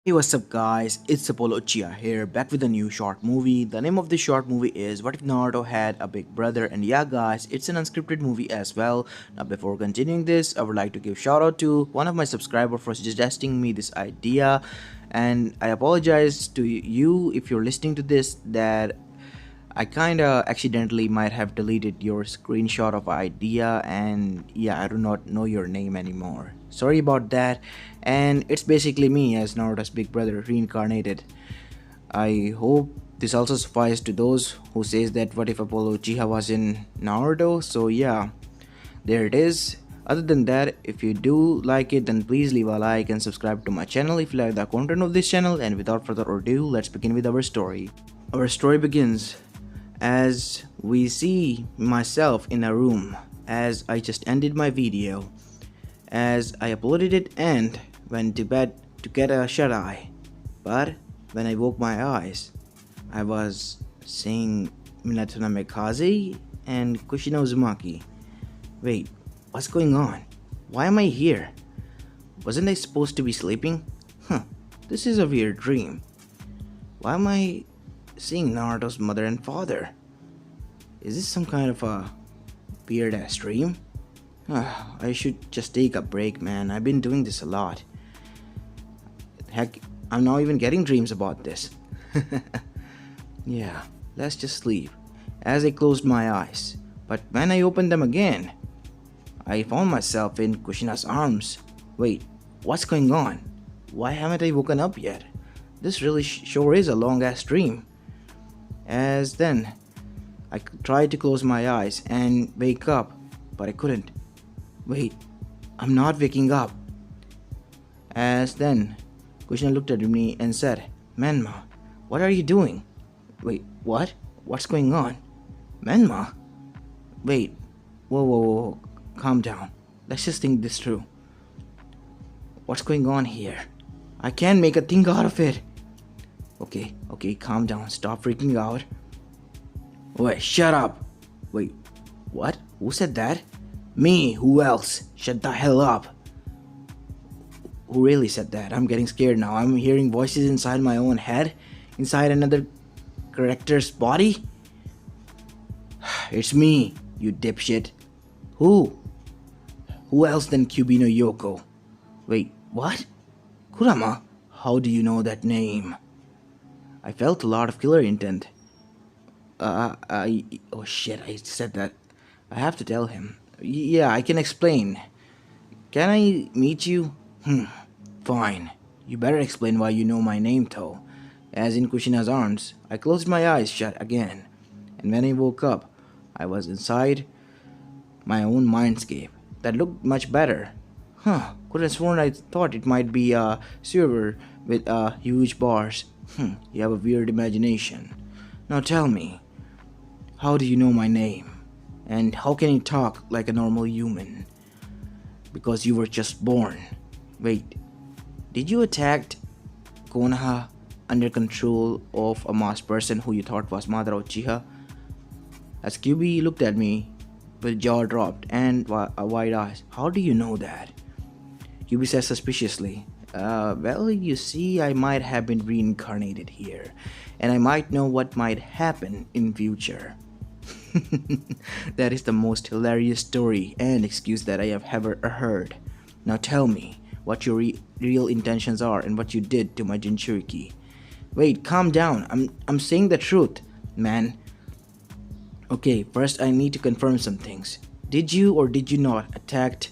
Hey, what's up, guys? It's Apollo Uchiha here, back with a new short movie. The name of this short movie is What If Naruto Had a Big Brother? And yeah, guys, it's an unscripted movie as well. Now, before continuing this, I would like to give shout out to one of my subscribers for suggesting me this idea. And I apologize to you if you're listening to this that I kinda accidentally might have deleted your screenshot of idea, and yeah, I do not know your name anymore. Sorry about that. And it's basically me as Naruto's big brother reincarnated. I hope this also suffices to those who says that what if Apollo Uchiha was in Naruto. So yeah, there it is. Other than that, if you do like it, then please leave a like and subscribe to my channel if you like the content of this channel. And without further ado, let's begin with our story. Our story begins as we see myself in a room as I just ended my video, as I uploaded it and went to bed to get a shut eye. But when I woke my eyes, I was seeing Minato Namikaze and Kushino Uzumaki. Wait, what's going on? Why am I here? Wasn't I supposed to be sleeping? This is a weird dream. Why am I seeing Naruto's mother and father? Is this some kind of a weird ass dream? I should just take a break, man. I've been doing this a lot. Heck, I'm not even getting dreams about this. Yeah, let's just sleep. As I closed my eyes, but when I opened them again, I found myself in Kushina's arms. Wait, what's going on? Why haven't I woken up yet? This really sure is a long ass dream. As then, I tried to close my eyes and wake up, but I couldn't. Wait, I'm not waking up. As then, Kushina looked at me and said, Menma, what are you doing? Wait, what? What's going on? Menma? Wait, whoa, calm down. Let's just think this through. What's going on here? I can't make a thing out of it. Okay, calm down. Stop freaking out. Wait, shut up. Wait, what? Who said that? Me, who else? Shut the hell up. Who really said that? I'm getting scared now. I'm hearing voices inside my own head, inside another character's body. It's me, you dipshit. Who? Who else than Cubino Yoko? Wait, what? Kurama? How do you know that name? I felt a lot of killer intent. Oh shit, I said that. I have to tell him. Yeah, I can explain. Can I meet you? Fine. You better explain why you know my name, though. As in Kushina's arms, I closed my eyes shut again, and when I woke up, I was inside my own mindscape. That looked much better. Could have sworn I thought it might be a server with huge bars. You have a weird imagination. Now tell me, how do you know my name? And how can you talk like a normal human? Because you were just born. Wait, did you attack Konoha under control of a masked person who you thought was Madara Uchiha? As QB looked at me with jaw dropped and wide eyes. How do you know that? QB said suspiciously. Well, you see, I might have been reincarnated here, and I might know what might happen in future. That is the most hilarious story and excuse that I have ever heard. Now tell me what your real intentions are and what you did to my Jinchuriki. Wait, calm down. I'm saying the truth, man. Okay, first I need to confirm some things. Did you or did you not attack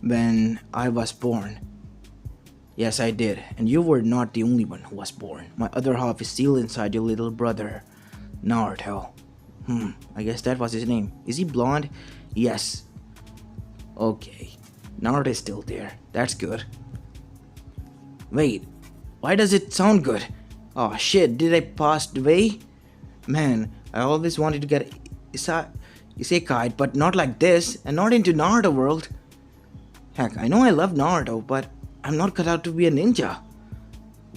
when I was born? Yes, I did, and you were not the only one who was born. My other half is still inside your little brother, Naruto. I guess that was his name. Is he blonde? Yes. Okay, Naruto is still there. That's good. Wait, why does it sound good? Oh shit, did I pass away? Man, I always wanted to get isekai, but not like this, and not into Naruto world. Heck, I know I love Naruto, but I'm not cut out to be a ninja.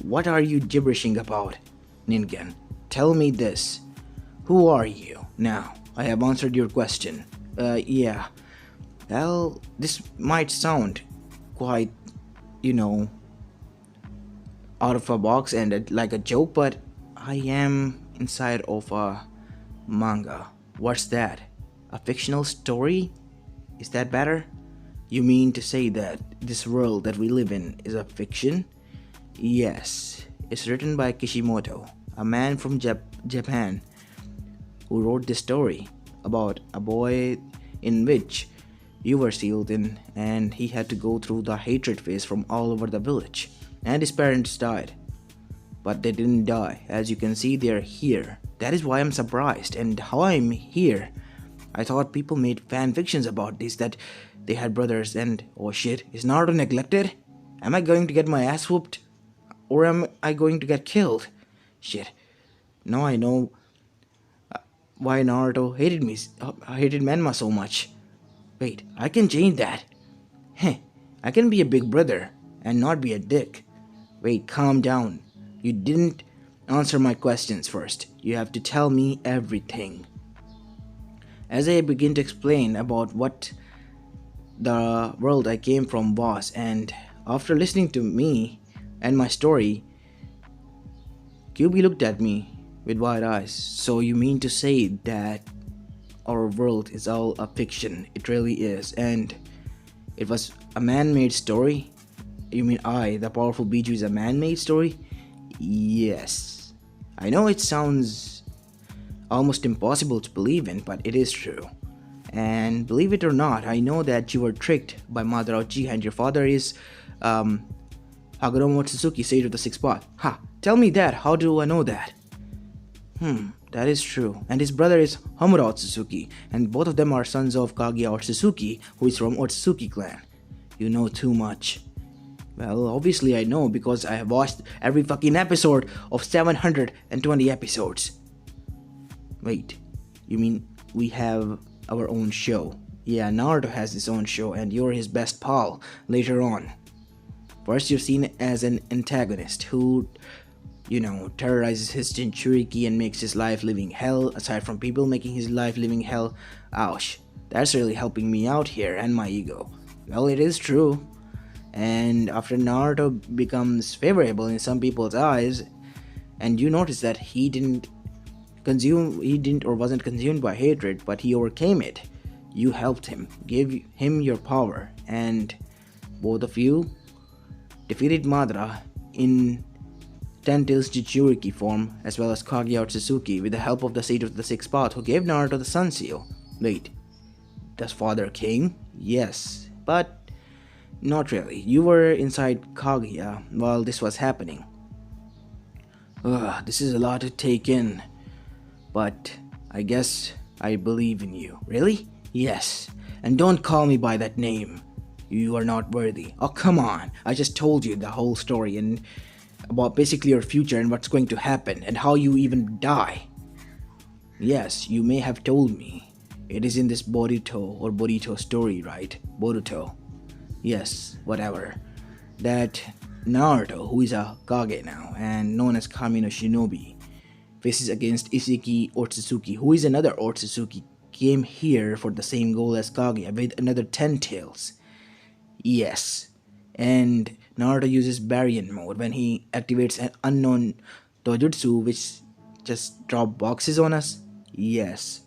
What are you gibberishing about, Ningen? Tell me this. Who are you? Now, I have answered your question. Yeah. Well, this might sound quite, you know, out of a box and like a joke, but I am inside of a manga. What's that? A fictional story? Is that better? You mean to say that this world that we live in is a fiction? Yes, it's written by Kishimoto, a man from Japan, who wrote this story about a boy in which you were sealed in and he had to go through the hatred phase from all over the village. And his parents died. But they didn't die. As you can see, they're here. That is why I'm surprised and how I'm here. I thought people made fan fictions about this, that they had brothers and oh shit, is Naruto neglected? Am I going to get my ass whooped? Or am I going to get killed? Shit. Now I know why Naruto hated Menma so much. Wait, I can change that. Heh, I can be a big brother and not be a dick. Wait, calm down. You didn't answer my questions first. You have to tell me everything. As I begin to explain about what the world I came from was, and after listening to me and my story, QB looked at me with wide eyes. So you mean to say that our world is all a fiction? It really is, and it was a man-made story? You mean I, the powerful Biju, is a man-made story? Yes. I know it sounds almost impossible to believe in, but it is true. And believe it or not, I know that you were tricked by Mother Uchiha and your father is Hagoromo Mochizuki, Sage of the Sixth Path. Ha! Tell me that. How do I know that? That is true. And his brother is Homura Otsutsuki, and both of them are sons of Kaguya Otsutsuki, who is from Otsutsuki clan. You know too much. Well, obviously I know because I have watched every fucking episode of 720 episodes. Wait, you mean we have our own show? Yeah, Naruto has his own show and you're his best pal later on. First you're seen as an antagonist who, terrorizes his Jinchuriki and makes his life living hell, aside from people making his life living hell. Ouch, that's really helping me out here and my ego. Well, it is true. And after Naruto becomes favorable in some people's eyes, and you notice that he didn't or wasn't consumed by hatred, but he overcame it. You helped him, gave him your power, and both of you defeated Madara in Ten Tails Jinchuriki form, as well as Kaguya Otsutsuki with the help of the Sage of the Sixth Path, who gave Naruto the Sun Seal. Wait, does Father King? Yes, but not really. You were inside Kaguya while this was happening. This is a lot to take in. But I guess I believe in you. Really? Yes. And don't call me by that name. You are not worthy. Oh, come on. I just told you the whole story and about basically your future and what's going to happen and how you even die. Yes, you may have told me. It is in this Boruto story, right? Boruto. Yes, whatever. That Naruto, who is a Kage now and known as Kami no Shinobi, faces against Iseki Otsutsuki, who is another Otsutsuki, came here for the same goal as Kaguya with another 10 tails. Yes, and Naruto uses Baryon mode when he activates an unknown dojutsu which just drop boxes on us. Yes.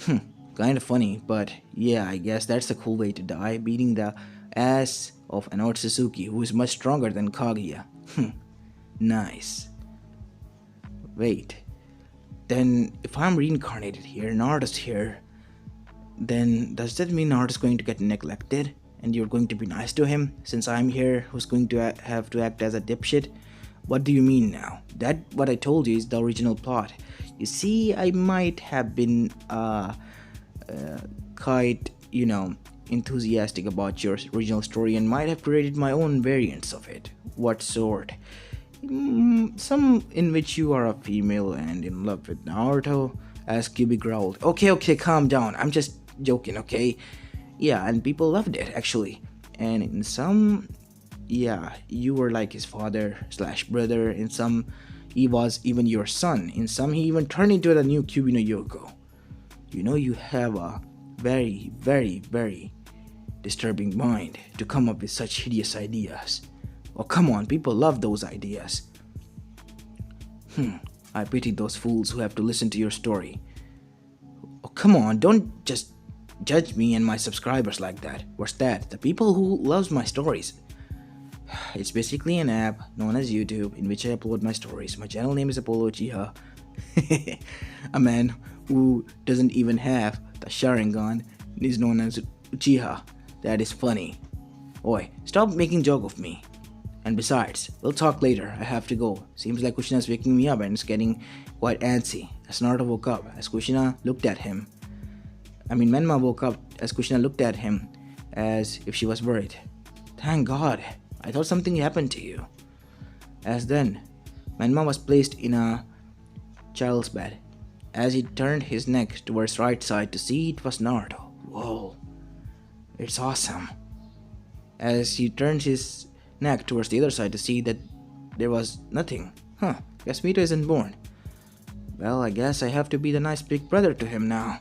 Kind of funny, but yeah, I guess that's a cool way to die, beating the ass of an Otsutsuki who is much stronger than Kaguya. Nice. Wait, then if I'm reincarnated here, Naruto's here, then does that mean Naruto's going to get neglected and you're going to be nice to him since I'm here who's going to have to act as a dipshit? What do you mean now? That what I told you is the original plot. You see, I might have been quite, enthusiastic about your original story and might have created my own variants of it. What sort? Some in which you are a female and in love with Naruto, as Kyubi growled. Okay, calm down. I'm just joking, okay? Yeah, and people loved it, actually. And in some, yeah, you were like his father/brother. In some, he was even your son. In some, he even turned into the new Kyubi no Yoko. You have a very, very, very disturbing mind to come up with such hideous ideas. Oh, come on, people love those ideas. I pity those fools who have to listen to your story. Oh, come on, don't just judge me and my subscribers like that. What's that? The people who loves my stories. It's basically an app known as YouTube in which I upload my stories. My channel name is Apollo Uchiha. A man who doesn't even have the Sharingan is known as Uchiha. That is funny. Oi, stop making joke of me. And besides, we'll talk later. I have to go. Seems like Kushina is waking me up and it's getting quite antsy. As Naruto woke up, as Kushina looked at him. Menma woke up as Kushina looked at him as if she was worried. Thank God. I thought something happened to you. As then, Menma was placed in a child's bed. As he turned his neck towards right side to see it was Naruto. Whoa, it's awesome. As he turned his neck towards the other side to see that there was nothing. Guess Mito isn't born. Well, I guess I have to be the nice big brother to him now.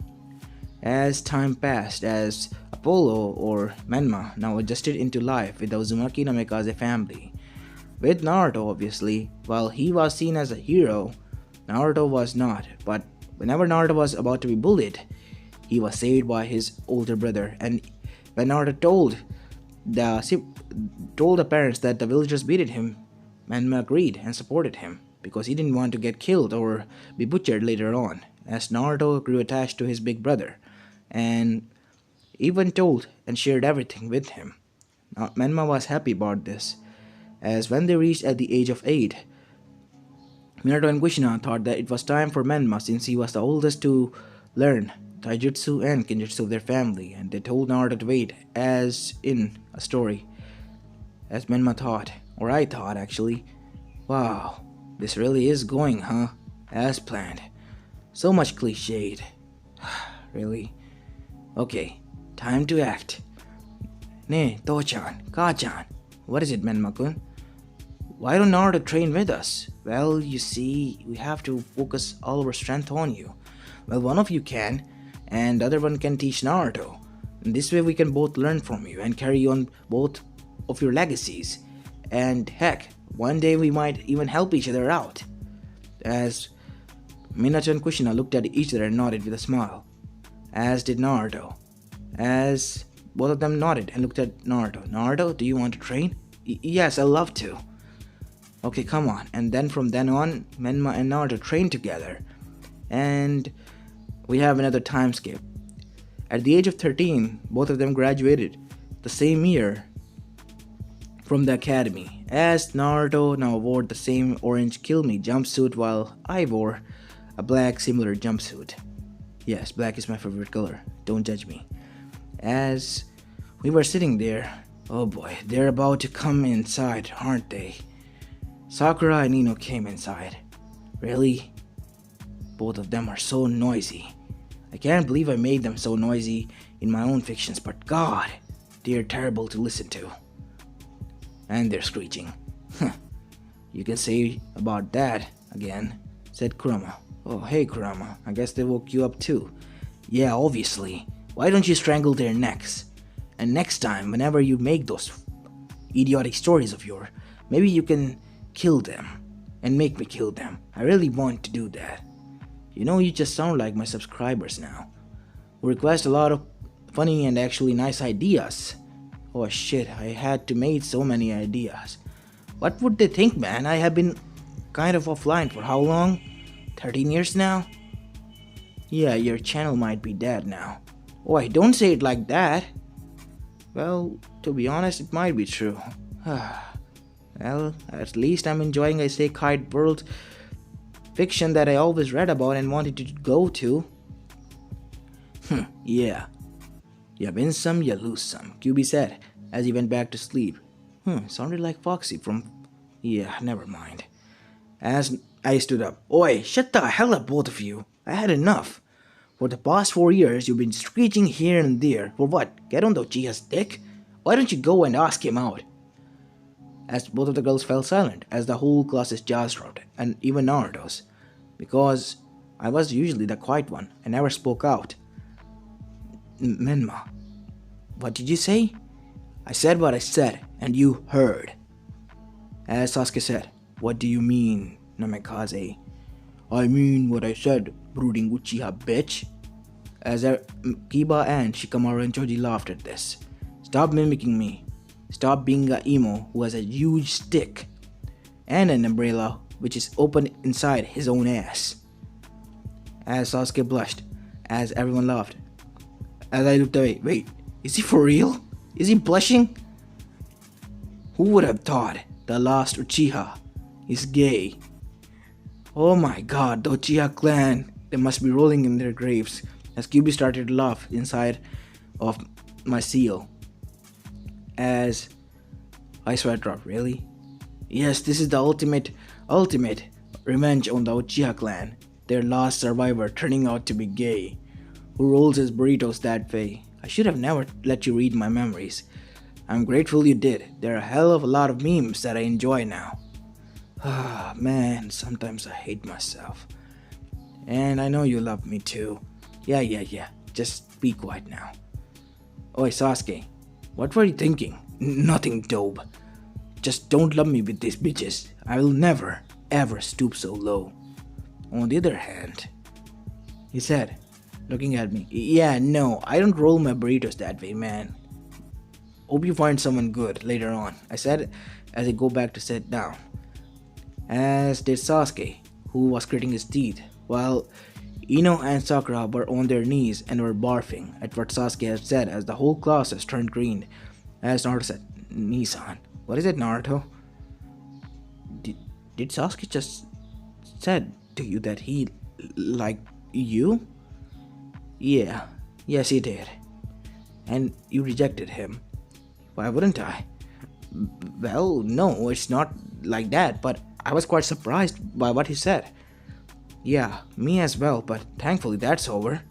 As time passed, as Apollo or Menma now adjusted into life with the Uzumaki Namikaze family. With Naruto, obviously, while he was seen as a hero, Naruto was not. But whenever Naruto was about to be bullied, he was saved by his older brother. And when Naruto told the parents that the villagers beated him, Menma agreed and supported him because he didn't want to get killed or be butchered later on, as Naruto grew attached to his big brother and even told and shared everything with him. Now, Menma was happy about this, as when they reached at the age of 8, Minato and Kushina thought that it was time for Menma, since he was the oldest, to learn taijutsu and kenjutsu of their family, and they told Naruto to wait, as in a story. As Menma thought, or I thought actually, wow, this really is going, huh? As planned. So much cliched. Really? Okay, time to act. Ne, To-chan, Ka-chan. What is it, Menma-kun? Why don't Naruto train with us? Well, you see, we have to focus all our strength on you. Well, one of you can, and the other one can teach Naruto. And this way we can both learn from you and carry on both of your legacies. And heck, one day we might even help each other out. As Minato and Kushina looked at each other and nodded with a smile. As did Naruto. As both of them nodded and looked at Naruto. Naruto, do you want to train? Yes, I'd love to. Okay, come on. And then from then on, Menma and Naruto trained together. And we have another time skip. At the age of 13, both of them graduated the same year from the academy, as Naruto now wore the same orange Kill Me jumpsuit while I wore a black similar jumpsuit. Yes, black is my favorite color, don't judge me. As we were sitting there, oh boy, they're about to come inside, aren't they? Sakura and Ino came inside. Really? Both of them are so noisy. I can't believe I made them so noisy in my own fictions, but God, they're terrible to listen to. And they're screeching. You can say about that again, said Kurama. Oh, hey Kurama, I guess they woke you up too. Yeah, obviously. Why don't you strangle their necks? And next time, whenever you make those idiotic stories of yours, maybe you can kill them and make me kill them. I really want to do that. You know, you just sound like my subscribers now, who request a lot of funny and actually nice ideas. Oh shit, I had to make so many ideas. What would they think, man? I have been kind of offline for how long? 13 years now? Yeah, your channel might be dead now. Oi, don't say it like that. Well, to be honest, it might be true. Well, at least I'm enjoying a Sekai world fiction that I always read about and wanted to go to. Yeah. You win some, you lose some, QB said as he went back to sleep. Sounded like Foxy from... Yeah, never mind. As I stood up. Oi, shut the hell up, both of you. I had enough. For the past 4 years, you've been screeching here and there. For what? Get on the Uchiha's dick? Why don't you go and ask him out? As both of the girls fell silent, as the whole class's jaws dropped, and even Naruto's. Because I was usually the quiet one. I never spoke out. Menma, what did you say? I said what I said, and you heard. As Sasuke said, "What do you mean, Namikaze?" "I mean what I said, brooding Uchiha bitch." As Kiba and Shikamaru and Choji laughed at this. "Stop mimicking me. Stop being a emo who has a huge stick and an umbrella which is open inside his own ass." As Sasuke blushed, as everyone laughed. As I looked away, wait, is he for real? Is he blushing? Who would have thought the last Uchiha is gay? Oh my god, the Uchiha clan, they must be rolling in their graves. As QB started to laugh inside of my seal. As I sweat dropped, really? Yes, this is the ultimate revenge on the Uchiha clan. Their last survivor turning out to be gay. Who rolls his burritos that way? I should have never let you read my memories. I'm grateful you did. There are a hell of a lot of memes that I enjoy now. Ah, man, sometimes I hate myself. And I know you love me too. Yeah. Just be quiet now. Oi, Sasuke. What were you thinking? Nothing, dope. Just don't love me with these bitches. I will never, ever stoop so low. On the other hand, he said, looking at me, yeah, no, I don't roll my burritos that way, man. Hope you find someone good later on, I said as I go back to sit down. As did Sasuke, who was gritting his teeth, while Ino and Sakura were on their knees and were barfing at what Sasuke had said as the whole class has turned green. As Naruto said, Nissan, what is it, Naruto? Did Sasuke just said to you that he liked you? Yeah, yes he did. And you rejected him. Why wouldn't I? Well, no, it's not like that, but I was quite surprised by what he said. Yeah, me as well, but thankfully that's over.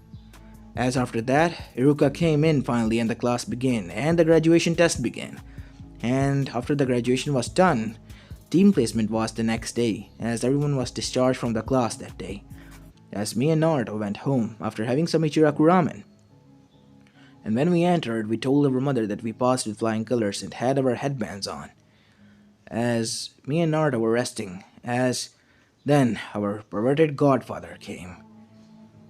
As after that, Iruka came in finally and the class began, and the graduation test began. And after the graduation was done, team placement was the next day, as everyone was discharged from the class that day. As me and Naruto went home after having some Ichiraku ramen. And when we entered, we told our mother that we passed with flying colors and had our headbands on. As me and Naruto were resting, as then our perverted godfather came.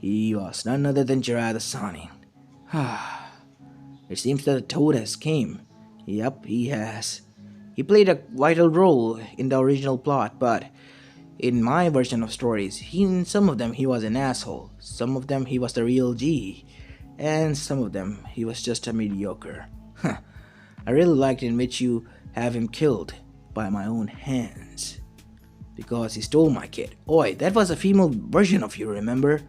He was none other than Jiraiya the Sanin. It seems that the Toad has came. Yup, he has. He played a vital role in the original plot, but in my version of stories, in some of them he was an asshole, some of them he was the real G, and some of them he was just a mediocre. I really liked in which you have him killed by my own hands. Because he stole my kid. Oi, that was a female version of you, remember?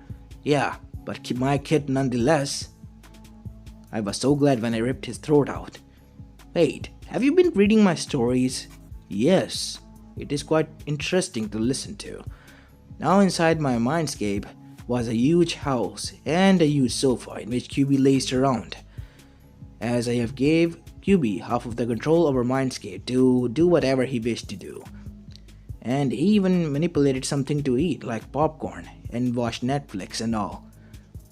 Yeah, but my kid nonetheless. I was so glad when I ripped his throat out. Wait, have you been reading my stories? Yes, it is quite interesting to listen to. Now inside my Mindscape was a huge house and a huge sofa in which QB lazed around. As I have gave QB half of the control over Mindscape to do whatever he wished to do. And he even manipulated something to eat like popcorn and watched Netflix and all.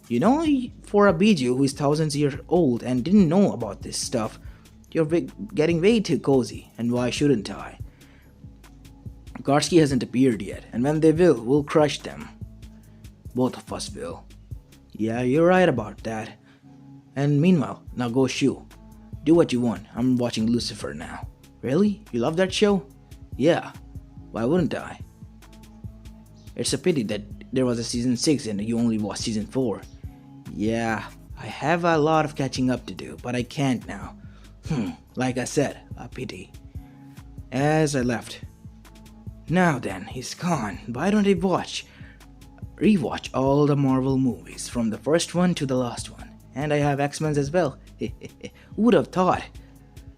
You know, for a Biju who is thousands years old and didn't know about this stuff, you're getting way too cozy, and why shouldn't I? Garski hasn't appeared yet, and when they will, we'll crush them. Both of us will. Yeah, you're right about that. And meanwhile, now go Shu. Do what you want, I'm watching Lucifer now. Really? You love that show? Yeah. Why wouldn't I? It's a pity that there was a season 6 and you only watched season 4. Yeah, I have a lot of catching up to do, but I can't now. Like I said, a pity. As I left. Now then, he's gone. Why don't I rewatch all the Marvel movies from the first one to the last one? And I have X-Men as well. Who would have thought?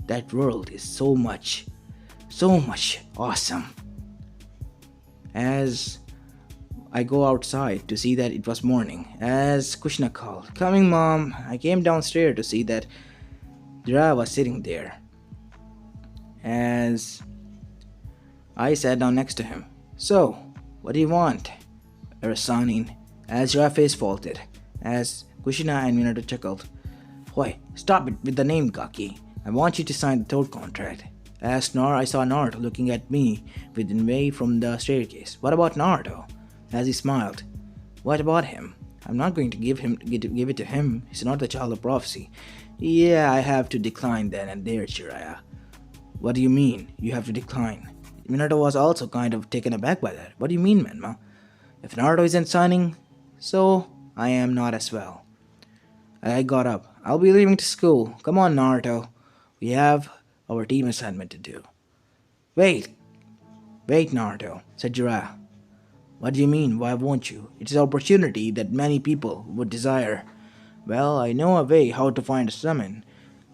That world is so much awesome. As I go outside to see that it was morning, as Kushna called, "Coming, Mom." I came downstairs to see that Jiraiya was sitting there. As I sat down next to him. "So, what do you want?" Sanin, as Jiraiya face faulted, as Kushina and Minato chuckled. "Why, stop it with the name, Gaki. I want you to sign the Toad contract." I saw Naruto looking at me with envy from the staircase. What about Naruto? As he smiled. What about him? I'm not going to give it to him. He's not the child of prophecy. Yeah, I have to decline then and there, Jiraiya. What do you mean, you have to decline? Minato was also kind of taken aback by that. What do you mean, Menma? If Naruto isn't signing, so I am not as well. I got up. I'll be leaving to school. Come on, Naruto. We have our team assignment to do. Wait, Naruto, said Jiraiya. What do you mean, why won't you? It's an opportunity that many people would desire. Well, I know a way how to find a summon,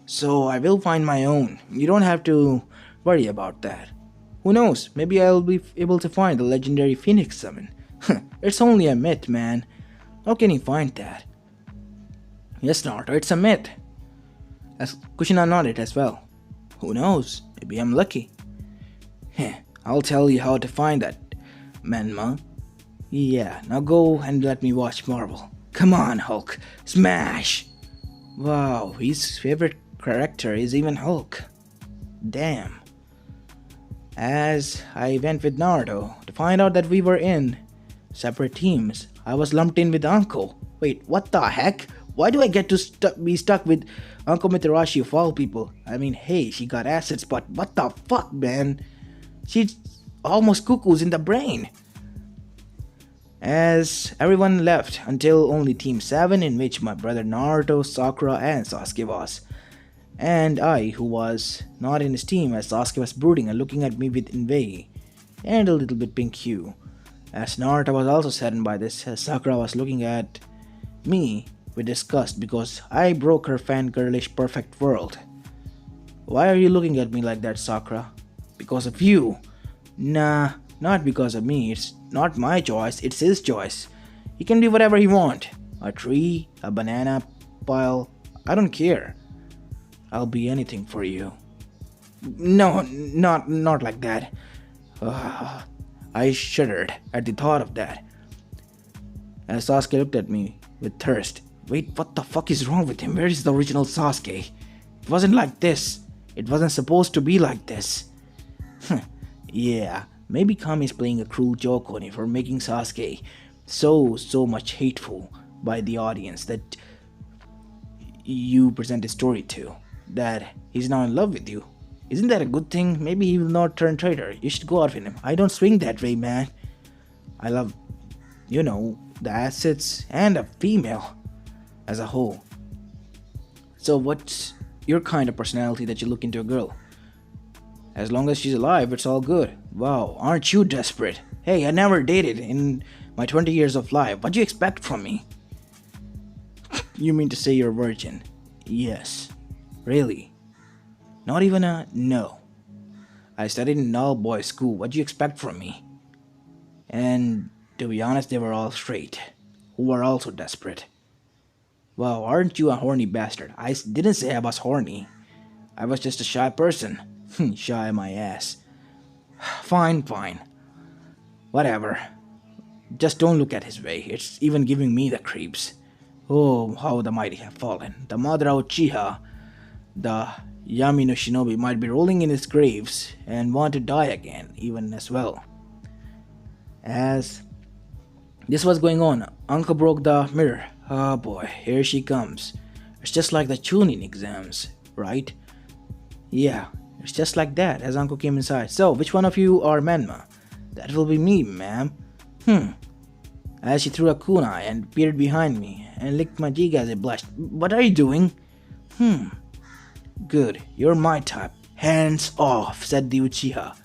so I will find my own. You don't have to worry about that. Who knows, maybe I'll be able to find the legendary Phoenix summon. It's only a myth, man. How can you find that? Yes, Naruto, it's a myth. As Kushina nodded as well. Who knows, maybe I'm lucky. I'll tell you how to find that, Menma. Yeah, now go and let me watch Marvel. Come on, Hulk, smash! Wow, his favorite character is even Hulk. Damn. As I went with Naruto to find out that we were in separate teams, I was lumped in with Uncle. Wait, what the heck? Why do I get to be stuck with Uncle Mitarashi of all people? I mean, hey, she got assets, but what the fuck, man? She's almost cuckoos in the brain. As everyone left until only Team 7, in which my brother Naruto, Sakura, and Sasuke was. And I, who was not in his team, as Sasuke was brooding and looking at me with envy and a little bit pink hue. As Naruto was also saddened by this, as Sakura was looking at me with disgust because I broke her fangirlish perfect world. Why are you looking at me like that, Sakura? Because of you. Nah, not because of me. It's not my choice, it's his choice. He can be whatever he wants. A tree, a banana pile, I don't care. I'll be anything for you. No, not like that. I shuddered at the thought of that. As Sasuke looked at me with thirst. Wait, what the fuck is wrong with him? Where is the original Sasuke? It wasn't like this. It wasn't supposed to be like this. Yeah, maybe Kami is playing a cruel joke on him for making Sasuke so much hateful by the audience that you present a story to. That he's now in love with you. Isn't that a good thing? Maybe he will not turn traitor. You should go out with him. I don't swing that way, man. I love, the assets and a female as a whole. So what's your kind of personality that you look into a girl? As long as she's alive, it's all good. Wow, aren't you desperate? Hey, I never dated in my 20 years of life. What do you expect from me? You mean to say you're a virgin? Yes. Really? Not even a no. I studied in an all-boys school. What do you expect from me? And to be honest, they were all straight, who were also desperate. Wow, aren't you a horny bastard? I didn't say I was horny. I was just a shy person. Shy my ass. Fine. Whatever. Just don't look at his way. It's even giving me the creeps. Oh, how the mighty have fallen. The mother Uchiha, the Yami no Shinobi, might be rolling in his graves and want to die again, even as well. As this was going on, Uncle broke the mirror. Oh boy, here she comes. It's just like the Chunin exams, right? Yeah, it's just like that as Uncle came inside. So, which one of you are Menma? That will be me, ma'am. As she threw a kunai and peered behind me and licked my cheek as I blushed. What are you doing? Good, you're my type. Hands off, said the Uchiha.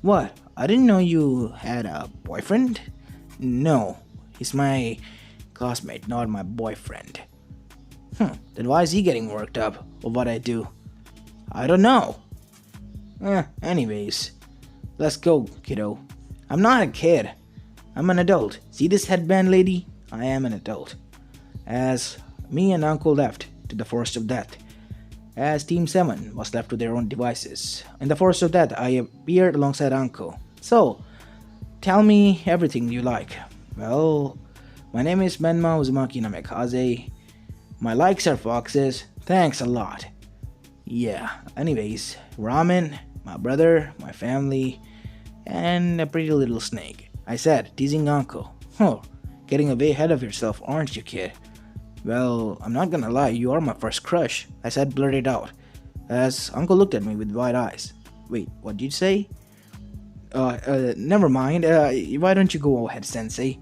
What? I didn't know you had a boyfriend? No, he's my classmate, not my boyfriend. Then why is he getting worked up over what I do? I don't know. Anyways, let's go, kiddo. I'm not a kid. I'm an adult. See this headband lady? I am an adult. As me and Uncle left to the Forest of Death. As Team 7 was left to their own devices. In the Forest of Death, I appeared alongside Uncle. So, tell me everything you like. Well, my name is Menma Uzumaki Namekaze. My likes are foxes. Thanks a lot. Yeah, anyways, ramen, my brother, my family, and a pretty little snake. I said, teasing Uncle. Oh, getting way ahead of yourself, aren't you, kid? Well, I'm not gonna lie, you are my first crush, I said, blurted out, as Uncle looked at me with wide eyes. Wait, what did you say? Never mind. Why don't you go ahead, Sensei?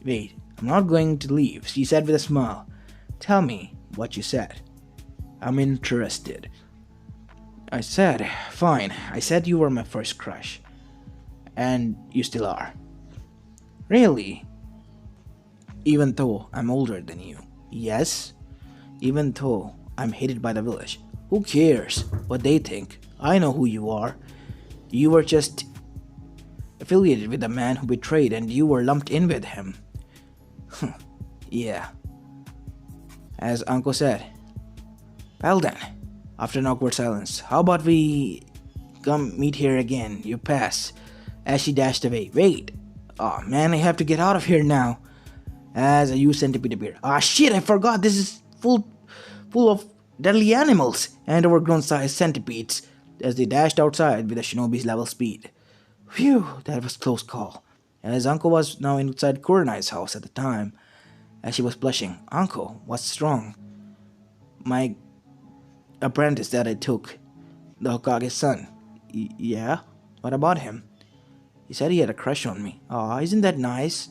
Wait, I'm not going to leave, she said with a smile. Tell me what you said. I'm interested. I said, fine. I said you were my first crush. And you still are. Really? Even though I'm older than you. Yes? Even though I'm hated by the village. Who cares what they think? I know who you are. You were just affiliated with the man who betrayed and you were lumped in with him. Yeah. As Uncle said. Well then, after an awkward silence, how about we come meet here again? You pass. As she dashed away. Wait. Oh man, I have to get out of here now. As a huge centipede appeared. Ah shit, I forgot this is full of deadly animals and overgrown sized centipedes as they dashed outside with a shinobi's level speed. Phew, that was close call. As Uncle was now inside Kurenai's house at the time, as she was blushing. Uncle, what's wrong? My apprentice that I took, the Hokage's son. Yeah? What about him? He said he had a crush on me. Aw, isn't that nice?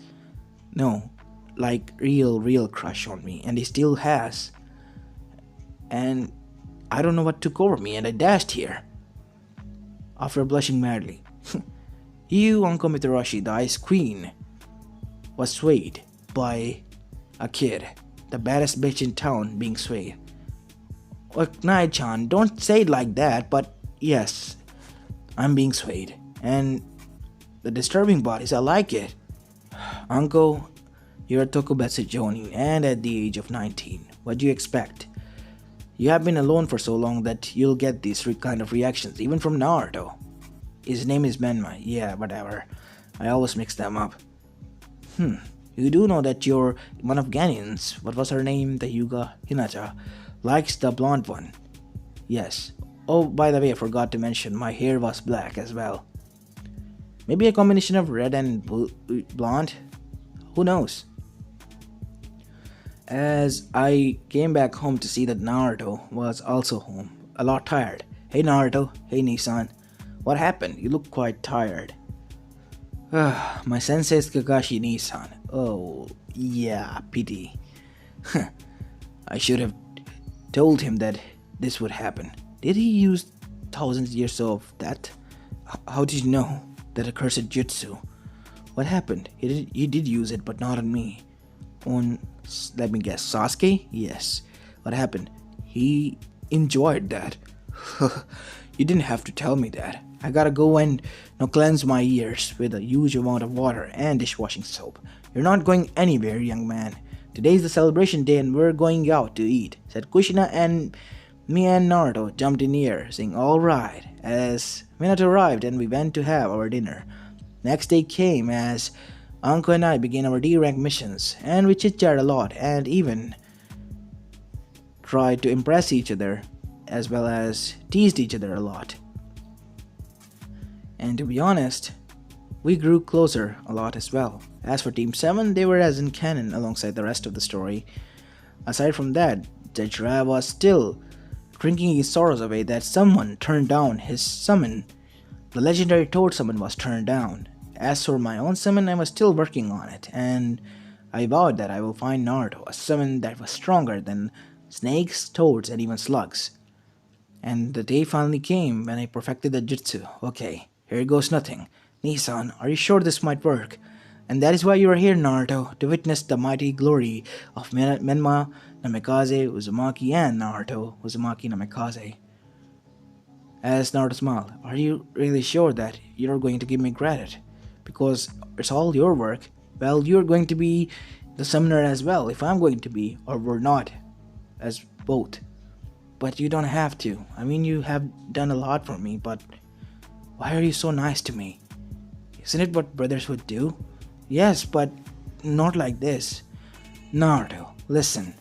No, like real crush on me, and he still has. And I don't know what took over me, and I dashed here. After blushing madly. You, Uncle Mitarashi, the Ice Queen, was swayed by a kid, the baddest bitch in town being swayed. Look, Nai-chan, don't say it like that, but yes, I'm being swayed. And the disturbing part is I like it. Uncle, you're a Tokubetsu Jonin, and at the age of 19. What do you expect? You have been alone for so long that you'll get these kind of reactions, even from Naruto. His name is Menma. Yeah, whatever. I always mix them up. You do know that you're one of Ganin's. What was her name? The Yuga Hinata. Likes the blonde one. Yes. Oh, by the way, I forgot to mention my hair was black as well. Maybe a combination of red and blonde? Who knows? As I came back home to see that Naruto was also home, a lot tired. Hey Naruto, hey Nissan. What happened? You look quite tired. My sensei's Kakashi Nissan. Oh, yeah, pity. I should have told him that this would happen. Did he use thousands of years of that? How did you know that accursed jutsu? What happened? He did use it, but not on me. On, let me guess, Sasuke? Yes. What happened? He enjoyed that. You didn't have to tell me that. I gotta go and cleanse my ears with a huge amount of water and dishwashing soap. You're not going anywhere, young man. Today's the celebration day and we're going out to eat, said Kushina, and me and Naruto jumped in the air, saying alright, as Minato arrived and we went to have our dinner. Next day came as Uncle and I began our D-rank missions, and we chit-chatted a lot and even tried to impress each other, as well as teased each other a lot. And to be honest, we grew closer a lot as well. As for Team 7, they were as in canon alongside the rest of the story. Aside from that, Jiraiya was still drinking his sorrows away that someone turned down his summon. The legendary Toad summon was turned down. As for my own summon, I was still working on it, and I vowed that I will find Naruto, a summon that was stronger than snakes, toads, and even slugs. And the day finally came when I perfected the jutsu. Okay, here goes nothing. Nissan, are you sure this might work? And that is why you are here, Naruto, to witness the mighty glory of Menma, Namikaze, Uzumaki, and Naruto, Uzumaki, Namikaze. As Naruto smiled, are you really sure that you're going to give me credit? Because it's all your work. Well, you're going to be the summoner as well, if I'm going to be, or we're not, as both. But you don't have to. I mean, you have done a lot for me, but why are you so nice to me? Isn't it what brothers would do? Yes, but not like this. Naruto, listen.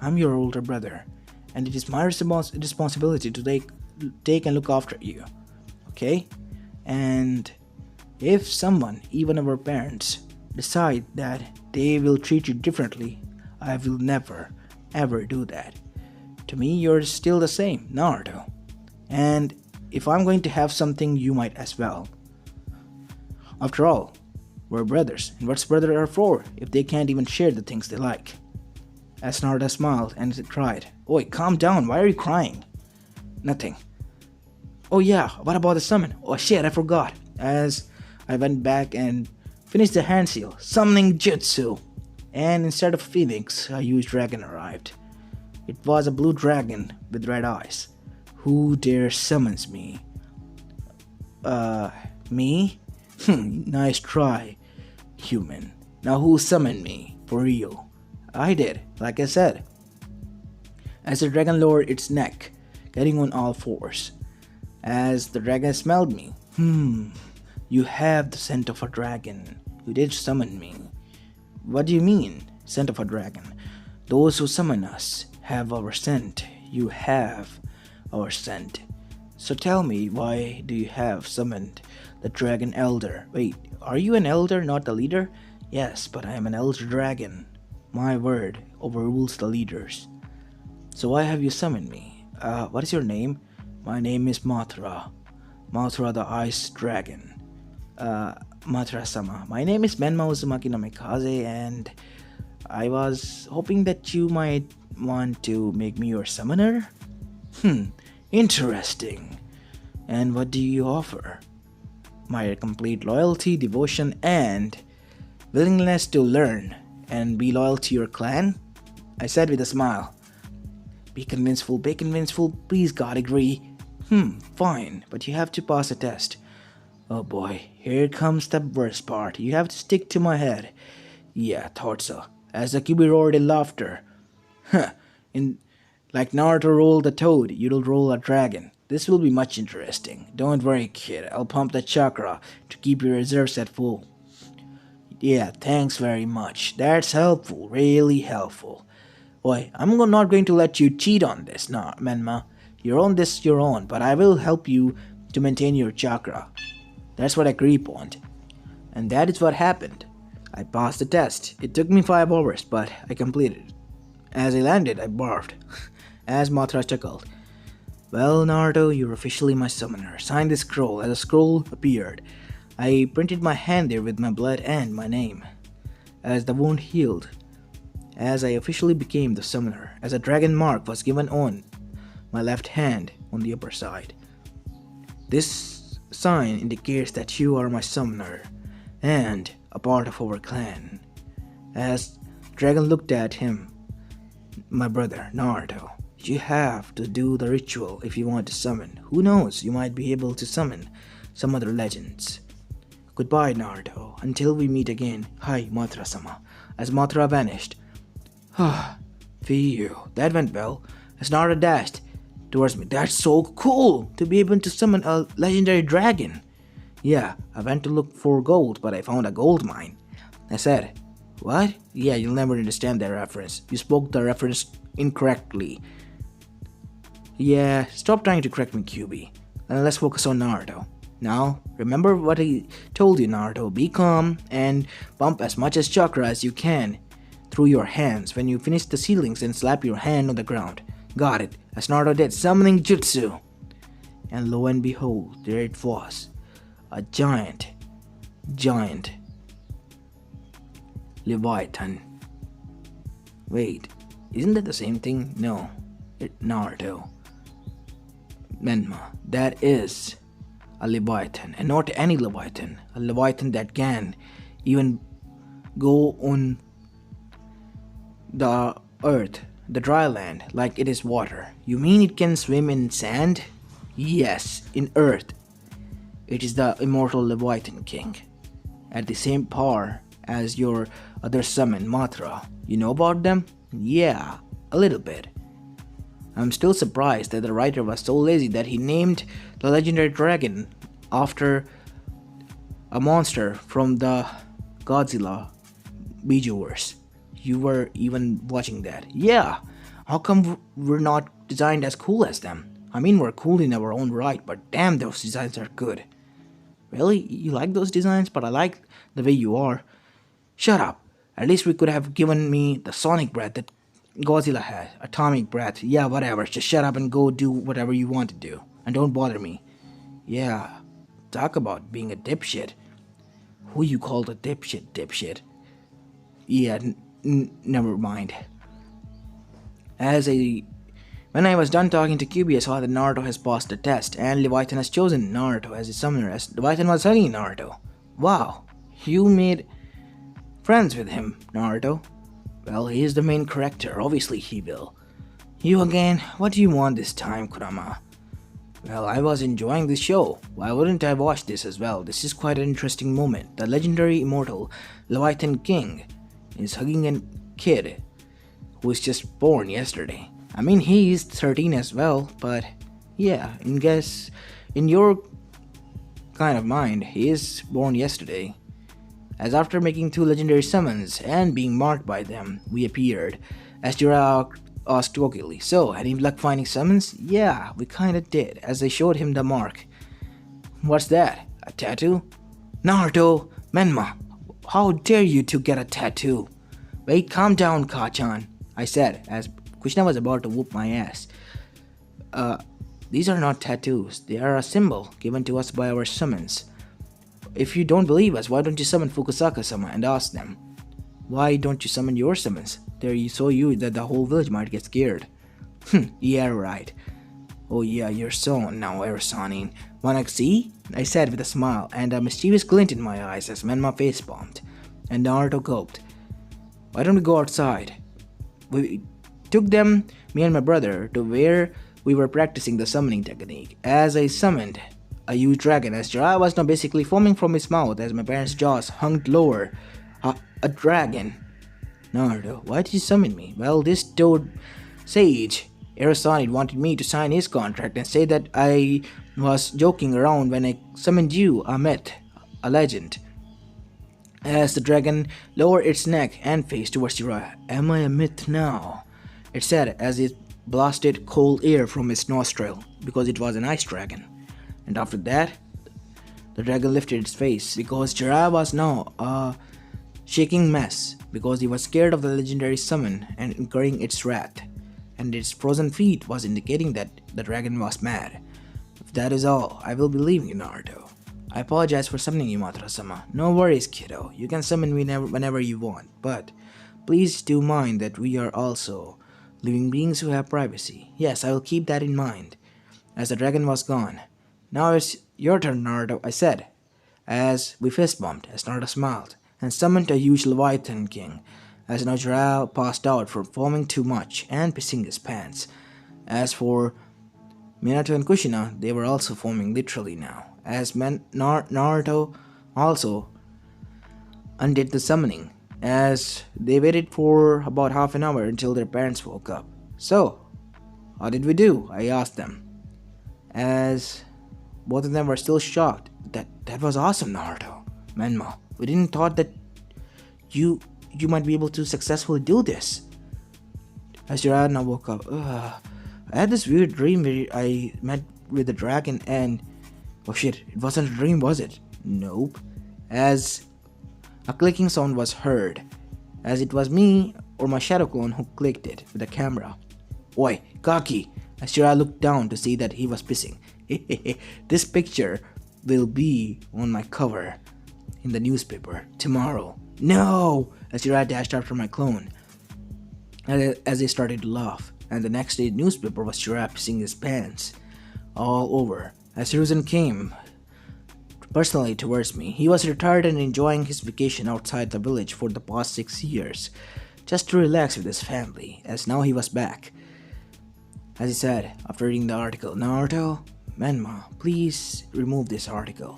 I'm your older brother, and it is my responsibility to take and look after you. okay? And if someone, even our parents, decide that they will treat you differently, I will never, ever do that. To me, you're still the same, Naruto. And if I'm going to have something, you might as well. After all, we're brothers, and what's brothers are for if they can't even share the things they like? As Naruto smiled and cried, "Oi, calm down, why are you crying?" "Nothing." "Oh yeah, what about the summon? Oh shit, I forgot." As I went back and finished the hand seal, summoning jutsu. And instead of phoenix, a huge dragon arrived. It was a blue dragon with red eyes. "Who dare summons me?" Me? Nice try, human. Now who summoned me? For real? I did, like I said. As the dragon lowered its neck, getting on all fours. As the dragon smelled me. You have the scent of a dragon. You did summon me. What do you mean, scent of a dragon? Those who summon us have our scent. You have our scent. So tell me, why do you have summoned the dragon elder? Wait, are you an elder, not the leader? Yes, but I am an elder dragon. My word overrules the leaders. So why have you summoned me? What is your name? My name is Mothra. Mothra the Ice Dragon. Mothra-sama. My name is Menma Uzumaki no Mikaze, and I was hoping that you might want to make me your summoner? Interesting. And what do you offer? My complete loyalty, devotion, and willingness to learn and be loyal to your clan? I said with a smile. Be convinceful, please God agree. Fine, but you have to pass a test. Oh boy, here comes the worst part. You have to stick to my head. Yeah, thought so. As the Kyuubi roared in laughter. Like Naruto rolled the toad, you'll roll a dragon. This will be much interesting. Don't worry, kid. I'll pump the chakra to keep your reserves at full. Yeah, thanks very much. That's helpful, really helpful. Boy, I'm not going to let you cheat on this, Menma. You're on this your own, but I will help you to maintain your chakra. That's what I agree upon. And that is what happened. I passed the test. It took me 5 hours, but I completed it. As I landed, I barfed. As Mothra chuckled. Well, Naruto, you're officially my summoner. Sign this scroll. As a scroll appeared, I printed my hand there with my blood and my name. As the wound healed, as I officially became the summoner, as a dragon mark was given on my left hand on the upper side. This sign indicates that you are my summoner and a part of our clan. As Dragon looked at him, my brother, Naruto, you have to do the ritual if you want to summon. Who knows, you might be able to summon some other legends. Goodbye, Naruto, until we meet again. Hi, Mothra-sama. As Mothra vanished. Phew, that went well. As Naruto dashed towards me. That's so cool to be able to summon a legendary dragon. Yeah, I went to look for gold, but I found a gold mine. I said, what? Yeah, you'll never understand that reference. You spoke the reference incorrectly. Yeah, stop trying to correct me, Kyuubi. And let's focus on Naruto. Now, remember what I told you, Naruto. Be calm and pump as much as chakra as you can through your hands when you finish the ceilings and slap your hand on the ground. Got it. As Naruto did, summoning jutsu. And lo and behold, there it was. A giant Leviathan. Wait, isn't that the same thing? No, Naruto. Menma, that is a Leviathan, and not any Leviathan. A Leviathan that can even go on the earth, the dry land, like it is water. You mean it can swim in sand? Yes, in earth. It is the immortal Leviathan King, at the same power as your other summon, Mothra. You know about them? Yeah, a little bit. I'm still surprised that the writer was so lazy that he named the legendary dragon after a monster from the Godzilla Bijuverse. You were even watching that. Yeah, how come we're not designed as cool as them? I mean, we're cool in our own right, but damn, those designs are good. Really? You like those designs? But I like the way you are. Shut up. At least we could have given me the sonic breath that Godzilla had. Atomic breath. Yeah, whatever. Just shut up and go do whatever you want to do. And don't bother me. Yeah. Talk about being a dipshit. Who you called a dipshit? Yeah, never mind. As a When I was done talking to QB, I saw that Naruto has passed the test, and Leviathan has chosen Naruto as his summoner, as Leviathan was hugging Naruto. Wow, you made friends with him, Naruto. Well, he is the main character, obviously he will. You again? What do you want this time, Kurama? Well, I was enjoying this show. Why wouldn't I watch this as well? This is quite an interesting moment. The legendary immortal Leviathan King is hugging a kid who was just born yesterday. I mean, he is 13 as well, but yeah, in your kind of mind, he is born yesterday. As after making 2 legendary summons and being marked by them, we appeared. As Jiraiya asked jokingly, so, any luck finding summons? Yeah, we kinda did, as I showed him the mark. What's that? A tattoo? Naruto, Menma, how dare you to get a tattoo? Wait, calm down, Kachan, I said, as Kushina was about to whoop my ass. These are not tattoos. They are a symbol given to us by our summons. If you don't believe us, why don't you summon Fukusaka-sama and ask them? Why don't you summon your summons? They're so huge that the whole village might get scared. Yeah, right. Oh yeah, you're so on now, Erasanin. Wanna see? I said with a smile and a mischievous glint in my eyes as Menma face-palmed. And Naruto gulped. Why don't we go outside? We took them, me and my brother, to where we were practicing the summoning technique. As I summoned a huge dragon, as Jiraiya was now basically foaming from his mouth as my parents' jaws hung lower. A dragon. Naruto, why did you summon me? Well, this toad sage, Erasanid, wanted me to sign his contract and say that I was joking around when I summoned you, a myth, a legend. As the dragon lowered its neck and face towards Jiraiya. Am I a myth now? It said as it blasted cold air from its nostril, because it was an ice dragon. And after that, the dragon lifted its face, because Jiraiya was now a shaking mess, because he was scared of the legendary summon and incurring its wrath, and its frozen feet was indicating that the dragon was mad. If that is all, I will be leaving you, Naruto. I apologize for summoning you, Madara-sama. No worries, kiddo. You can summon me whenever you want, but please do mind that we are also living beings who have privacy. Yes, I will keep that in mind. As the dragon was gone. Now it's your turn, Naruto, I said, as we fist bumped, as Naruto smiled, and summoned a huge Leviathan King, as now Jiraiya passed out from foaming too much and pissing his pants. As for Minato and Kushina, they were also foaming literally now, as Naruto also undid the summoning, as they waited for about half an hour until their parents woke up. So, how did we do? I asked them, as both of them were still shocked. That was awesome, Naruto. Menma, we didn't thought that you might be able to successfully do this. As Jiraiya now woke up, I had this weird dream where I met with the dragon and... Oh shit, it wasn't a dream, was it? Nope. As a clicking sound was heard, as it was me or my shadow clone who clicked it with the camera. Oi, Kaki! As Jiraiya looked down to see that he was pissing. This picture will be on my cover in the newspaper tomorrow. No! As Jiraiya dashed after my clone, as they started to laugh, and the next day's newspaper was Jiraiya pissing his pants all over. As Hiruzen came personally towards me, he was retired and enjoying his vacation outside the village for the past 6 years, just to relax with his family, as now he was back. As he said, after reading the article, Naruto, Menma, please remove this article.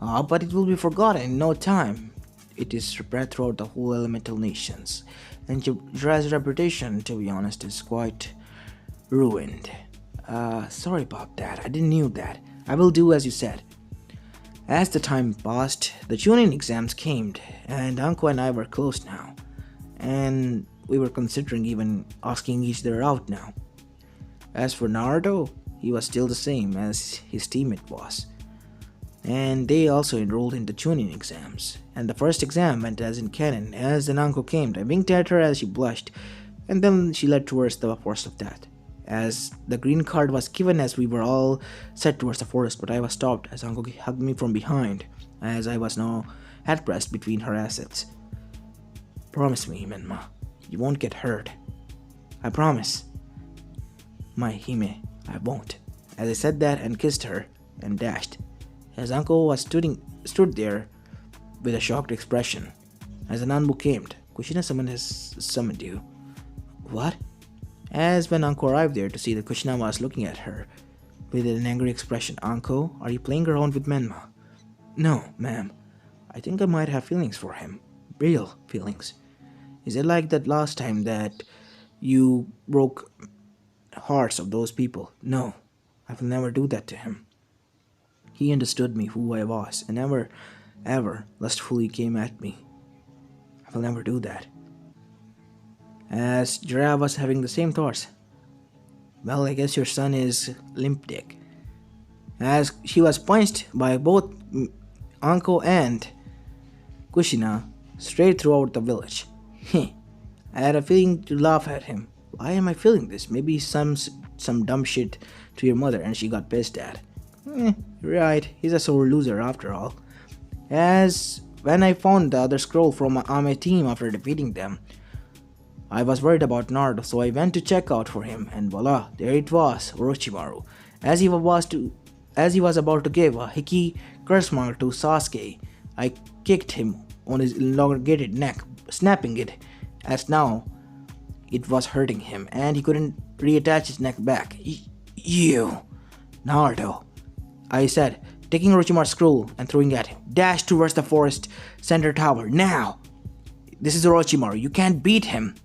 But it will be forgotten in no time. It is spread throughout the whole elemental nations, and Jiraiya's reputation, to be honest, is quite ruined. Sorry about that, I didn't know that. I will do as you said. As the time passed, the Chunin exams came, and Anko and I were close now, and we were considering even asking each other out now. As for Naruto, he was still the same as his teammate was. And they also enrolled in the Chunin exams. And the first exam went as in canon. As the Nanko came, I winked at her as she blushed, and then she led towards the forest of death. As the green card was given as we were all set towards the forest, but I was stopped as Anko hugged me from behind, as I was now head pressed between her assets. Promise me, Menma, you won't get hurt. I promise. My Hime, I won't. As I said that and kissed her and dashed, as Anko was stood there with a shocked expression. As the Nanbu came, Kushina-sama has summoned you. What? As when Anko arrived there to see that Kushina was looking at her with an angry expression. Anko, are you playing around with Menma? No, ma'am. I think I might have feelings for him. Real feelings. Is it like that last time that you broke hearts of those people? No, I will never do that to him. He understood me, who I was, and never, ever lustfully came at me. I will never do that. As Jiraiya was having the same thoughts. Well, I guess your son is limp dick. As she was punched by both Anko and Kushina straight throughout the village. I had a feeling to laugh at him. Why am I feeling this? Maybe some dumb shit to your mother and she got pissed at. Right, he's a sore loser after all. As when I found the other scroll from my team after defeating them, I was worried about Naruto, so I went to check out for him, and voila, there it was, Orochimaru. As he was about to give a hickey curse mark to Sasuke, I kicked him on his elongated neck, snapping it, as now it was hurting him, and he couldn't reattach his neck back. You, Naruto, I said, taking Orochimaru's scroll and throwing at him. Dash towards the forest center tower, now! This is Orochimaru, you can't beat him.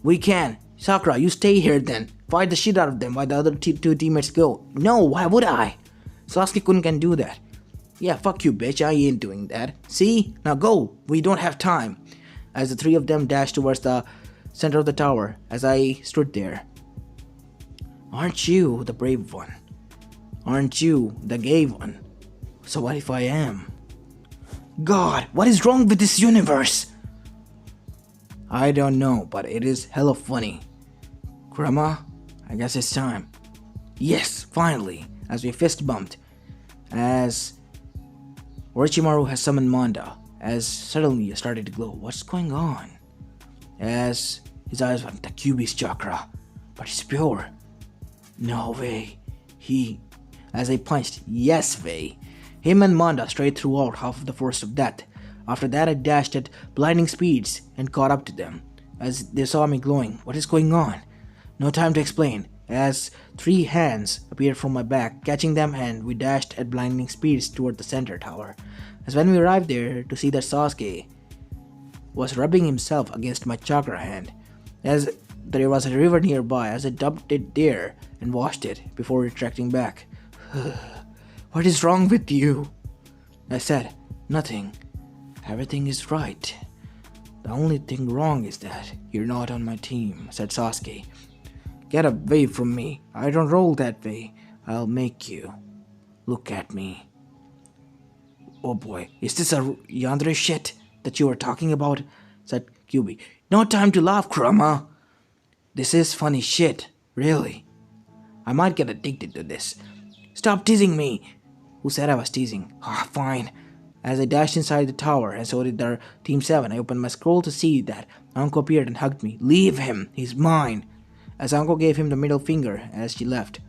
We can. Sakura, you stay here then. Fight the shit out of them while the other two teammates go. No, why would I? Sasuke can do that. Yeah, fuck you, bitch. I ain't doing that. See? Now go. We don't have time. As the three of them dashed towards the center of the tower, as I stood there. Aren't you the brave one? Aren't you the gay one? So what if I am? God, what is wrong with this universe? I don't know, but it is hella funny. Grandma, I guess it's time. Yes, finally, as we fist bumped, as Orochimaru has summoned Manda, as suddenly it started to glow. What's going on? As his eyes went to Kyuubi's chakra, but it's pure. No way. As I punched, yes way. Him and Manda straight throughout half of the forest of death. After that, I dashed at blinding speeds and caught up to them. As they saw me glowing, what is going on? No time to explain, as three hands appeared from my back, catching them, and we dashed at blinding speeds toward the center tower. As when we arrived there to see that Sasuke was rubbing himself against my chakra hand, as there was a river nearby, as I dumped it there and washed it before retracting back. What is wrong with you? I said, nothing. Everything is right. The only thing wrong is that you're not on my team, said Sasuke. Get away from me. I don't roll that way. I'll make you. Look at me. Oh boy, is this a yandere shit that you were talking about? Said Kyuubi. No time to laugh, Kurama. This is funny shit, really. I might get addicted to this. Stop teasing me. Who said I was teasing? Ah, fine. As I dashed inside the tower, and so did our Team 7, I opened my scroll to see that Anko appeared and hugged me. Leave him, he's mine. As Anko gave him the middle finger as she left.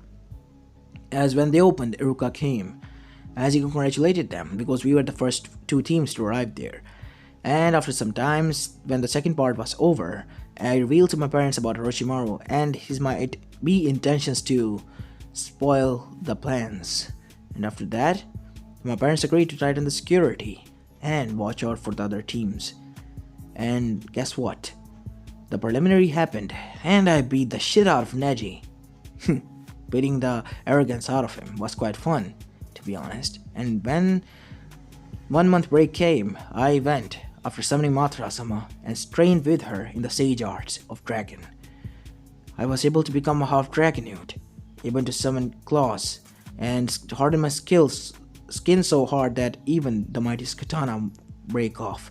As when they opened, Iruka came, as he congratulated them, because we were the first two teams to arrive there. And after some time, when the second part was over, I revealed to my parents about Orochimaru and his might be intentions to spoil the plans. And after that, my parents agreed to tighten the security and watch out for the other teams. And guess what? The preliminary happened, and I beat the shit out of Neji. Beating the arrogance out of him was quite fun, to be honest. And when 1 month break came, I went after summoning Mathura-sama and trained with her in the sage arts of dragon. I was able to become a half dragon newt. even to summon claws, and harden my skin so hard that even the mightiest katana break off,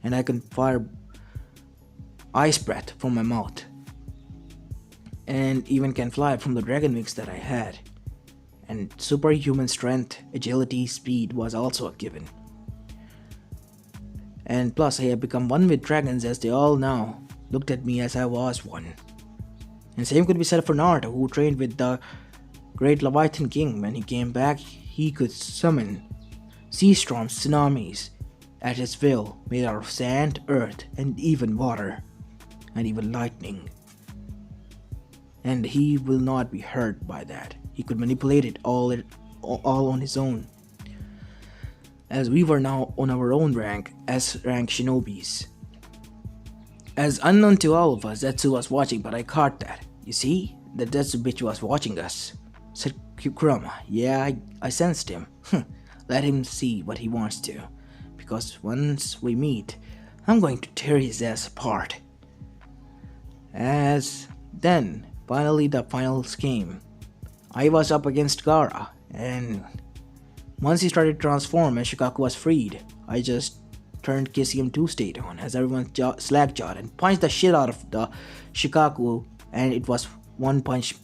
and I can fire ice breath from my mouth, and even can fly from the dragon wings that I had. And superhuman strength, agility, speed was also a given. And plus, I have become one with dragons, as they all now looked at me as I was one. And same could be said for Naruto, who trained with the great Leviathan King. When he came back, he could summon sea storms, tsunamis at his will, made out of sand, earth, and even water, and even lightning. And he will not be hurt by that. He could manipulate it all on his own. As we were now on our own rank, S-rank shinobis. As unknown to all of us, Zetsu was watching, but I caught that. You see? The Zetsu bitch was watching us, said Kurama. Yeah, I sensed him. Let him see what he wants to. Because once we meet, I'm going to tear his ass apart. As then, finally the finals came. I was up against Gaara, and once he started to transform and Shikaku was freed, I just turned Kissing 2 state on as everyone slack-jawed and punched the shit out of the Shikaku, and it was one punch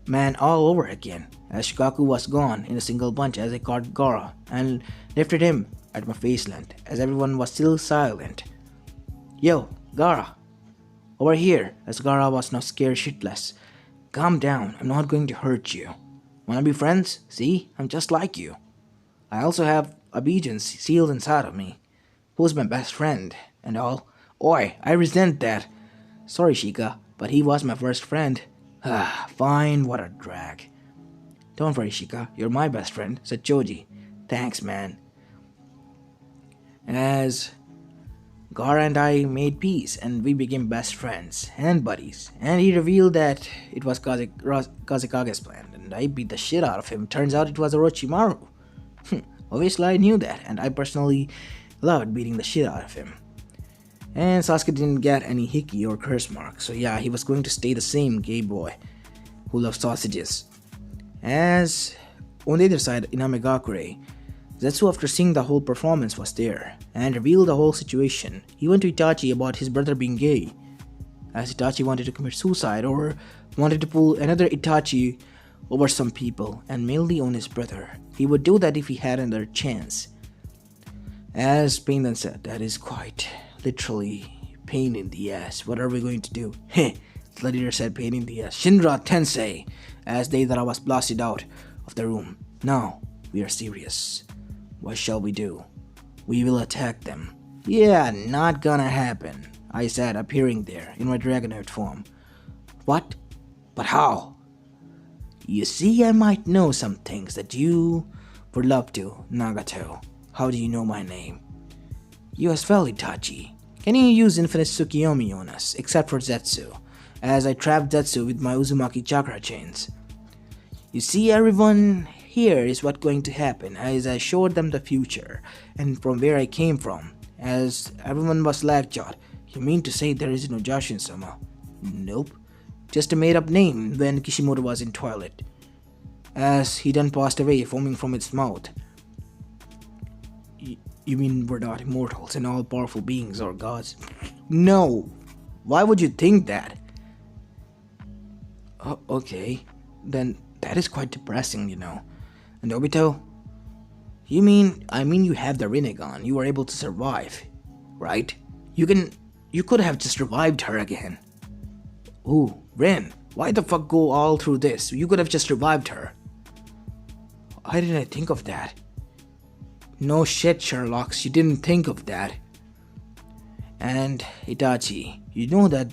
man all over again, as Shikaku was gone in a single punch as I caught Gaara and lifted him at my face length as everyone was still silent. Yo, Gaara, over here, as Gaara was now scared shitless. Calm down, I'm not going to hurt you. Wanna be friends? See, I'm just like you. I also have allegiance sealed inside of me. Who's my best friend and all? Oi, I resent that. Sorry, Shika, but he was my first friend. Fine, what a drag. Don't worry, Shika, you're my best friend, said Choji. Thanks, man. As Gaara and I made peace, and we became best friends and buddies, and he revealed that it was Kazekage's plan, and I beat the shit out of him. Turns out it was Orochimaru. Obviously I knew that, and I personally loved beating the shit out of him. And Sasuke didn't get any hickey or curse marks, so yeah, he was going to stay the same gay boy who loves sausages. As on the other side, in Amegakure, Zetsu, after seeing the whole performance, was there and revealed the whole situation. He went to Itachi about his brother being gay, as Itachi wanted to commit suicide or wanted to pull another Itachi over some people and mainly on his brother. He would do that if he had another chance. As Pain then said, that is quite literally pain in the ass. What are we going to do? Heh, the leader said, pain in the ass. Shinra Tensei, as Deidara was blasted out of the room. Now, we are serious. What shall we do? We will attack them. Yeah, not gonna happen, I said, appearing there in my Dragonite form. What? But how? You see, I might know some things that you would love to, Nagato. How do you know my name? You as well, Itachi. Can you use Infinite Tsukiyomi on us, except for Zetsu, as I trapped Zetsu with my Uzumaki chakra chains? You see, everyone, here is what's going to happen, as I showed them the future, and from where I came from, as everyone was slack-jawed. You mean to say there is no Jashin-sama? Nope. Just a made-up name when Kishimoto was in toilet, as he then passed away, foaming from its mouth. You mean we're not immortals and all-powerful beings or gods? No! Why would you think that? Okay, then that is quite depressing, you know. And Obito? I mean you have the Rinnegan, you were able to survive, right? You could have just revived her again. Ooh, Rin, why the fuck go all through this? You could have just revived her. Why didn't I think of that? No shit, Sherlock, you didn't think of that. And Itachi, you know that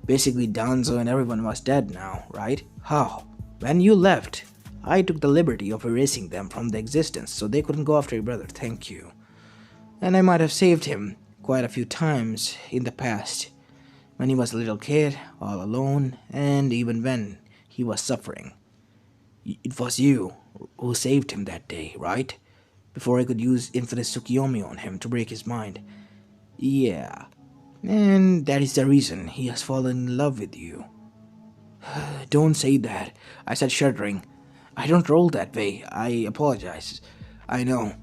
basically Danzo and everyone was dead now, right? How? When you left, I took the liberty of erasing them from the existence so they couldn't go after your brother, thank you. And I might have saved him quite a few times in the past, when he was a little kid, all alone, and even when he was suffering. It was you who saved him that day, right? Before I could use Infinite Tsukiyomi on him to break his mind. Yeah, and that is the reason he has fallen in love with you. Don't say that, I said, shuddering. I don't roll that way. I apologize. I know.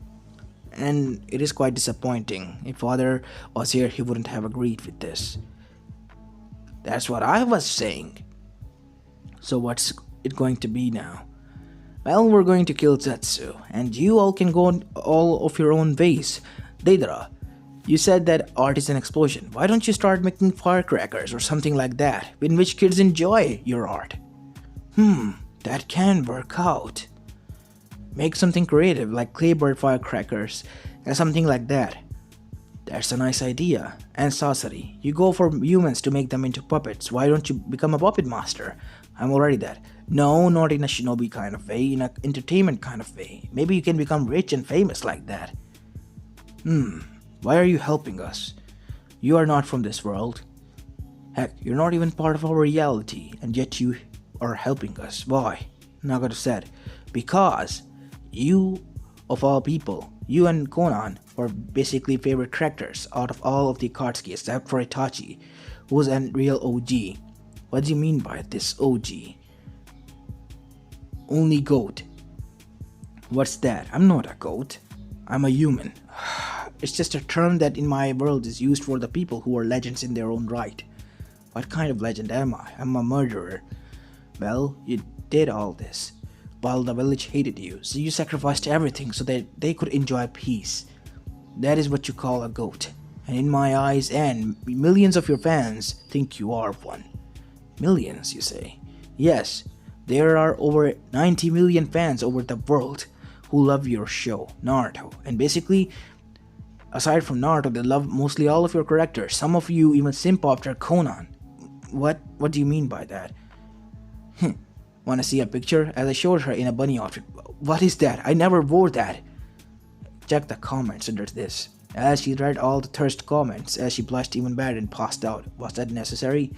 And it is quite disappointing. If father was here, he wouldn't have agreed with this. That's what I was saying. So what's it going to be now? Well, we're going to kill Zetsu, and you all can go all of your own ways. Deidara, you said that art is an explosion. Why don't you start making firecrackers or something like that, in which kids enjoy your art? That can work out. Make something creative like claybird firecrackers and something like that. That's a nice idea. And Sasori, you go for humans to make them into puppets. Why don't you become a puppet master? I'm already that. No, not in a shinobi kind of way, in an entertainment kind of way. Maybe you can become rich and famous like that. Why are you helping us? You are not from this world. Heck, you're not even part of our reality, and yet you are helping us. Why? Nagato said, because you, of all people, you and Konan were basically favorite characters out of all of the Akatsuki except for Itachi, who's a real OG. What do you mean by this OG? Only goat. What's that? I'm not a goat. I'm a human. It's just a term that in my world is used for the people who are legends in their own right. What kind of legend am I? I'm a murderer. Well, you did all this while the village hated you, so you sacrificed everything so that they could enjoy peace. That is what you call a goat. And in my eyes and millions of your fans think you are one. Millions, you say? Yes, there are over 90 million fans over the world who love your show, Naruto. And basically, aside from Naruto, they love mostly all of your characters. Some of you even simp after Conan. What do you mean by that? Wanna see a picture? As I showed her in a bunny outfit. What is that? I never wore that. Check the comments under this. As she read all the thirst comments, as she blushed even better and passed out. Was that necessary?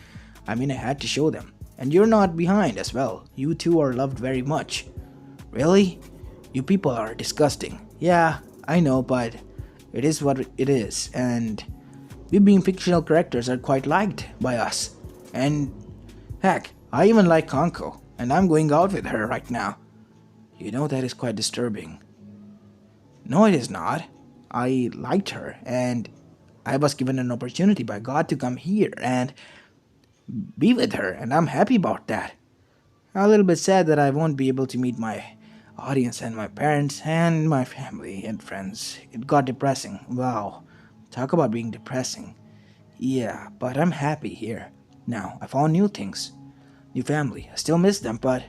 I mean, I had to show them. And you're not behind as well. You two are loved very much. Really? You people are disgusting. Yeah, I know, but it is what it is. And we being fictional characters are quite liked by us. And heck, I even like Kanko. And I'm going out with her right now. You know, that is quite disturbing. No, it is not. I liked her, and I was given an opportunity by God to come here and be with her, and I'm happy about that. A little bit sad that I won't be able to meet my audience and my parents and my family and friends. It got depressing. Wow. Talk about being depressing. Yeah, but I'm happy here. Now, I found new things. New family. I still miss them, but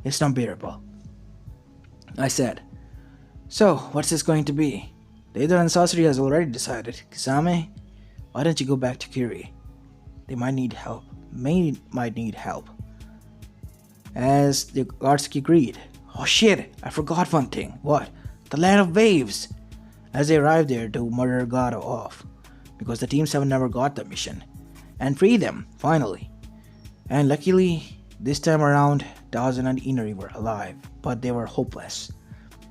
it's not bearable. I said, so, what's this going to be? Deidara and Sasori has already decided. Kisame, why don't you go back to Kiri? They might need help. Might need help. As the Akatsuki agreed. Oh shit, I forgot one thing. What? The Land of Waves! As they arrived there to murder Gaara off. Because the Team 7 never got the mission. And free them, finally. And luckily, this time around, Dazan and Inari were alive, but they were hopeless.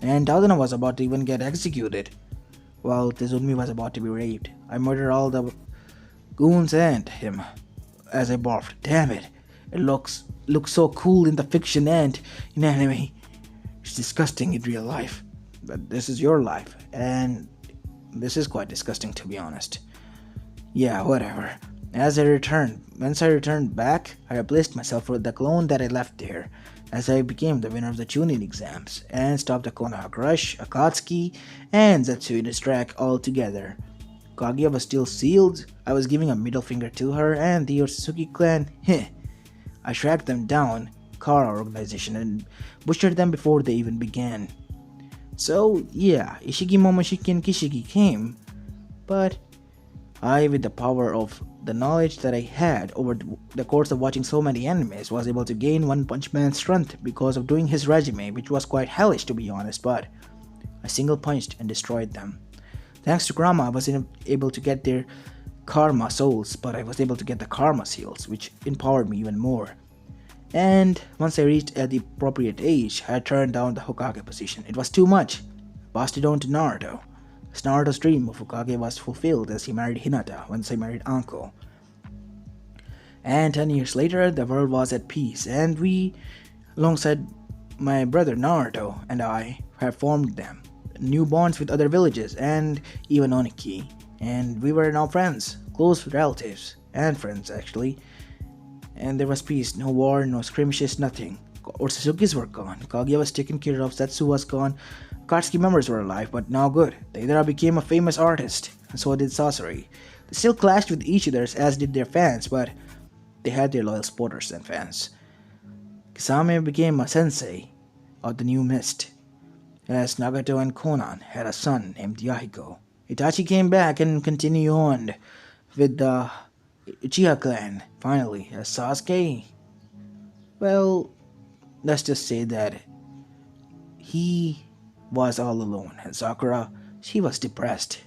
And Dazan was about to even get executed, while Tezumi was about to be raped. I murdered all the goons and him as I barfed. Damn it, it looks so cool in the fiction and in anime. It's disgusting in real life. But this is your life, and this is quite disgusting to be honest. Yeah, whatever. Once I returned back, I replaced myself with the clone that I left there, as I became the winner of the Chunin exams, and stopped the Konoha Crush, Akatsuki, and Zetsui's track altogether. Kaguya was still sealed, I was giving a middle finger to her, and the Otsutsuki clan, I tracked them down, Gaara organization, and butchered them before they even began. So, yeah, Ishiki, Momoshiki, and Kishiki came, but I, with the power of the knowledge that I had over the course of watching so many animes, was able to gain One Punch Man's strength because of doing his resume, which was quite hellish to be honest, but I single punched and destroyed them. Thanks to Grandma, I was able to get their karma souls, but I was able to get the karma seals, which empowered me even more. And once I reached at the appropriate age, I turned down the Hokage position. It was too much. I passed it on to Naruto. Naruto's dream of Hokage was fulfilled as he married Hinata once he married Anko. And 10 years later, the world was at peace, and we, alongside my brother Naruto and I, have formed them. New bonds with other villages and even Oniki. And we were now friends, close relatives, and friends actually. And there was peace, no war, no skirmishes, nothing. Otsuzukis were gone, Kaguya was taken care of, Setsu was gone, Akatsuki members were alive, but now good. Deidara became a famous artist, and so did Sasori. They still clashed with each other, as did their fans, but they had their loyal supporters and fans. Kisame became a sensei of the new mist, as Nagato and Konan had a son named Yahiko. Itachi came back and continued on with the Uchiha clan, finally, as Sasuke. Well, let's just say that he was all alone, and Sakura, she was depressed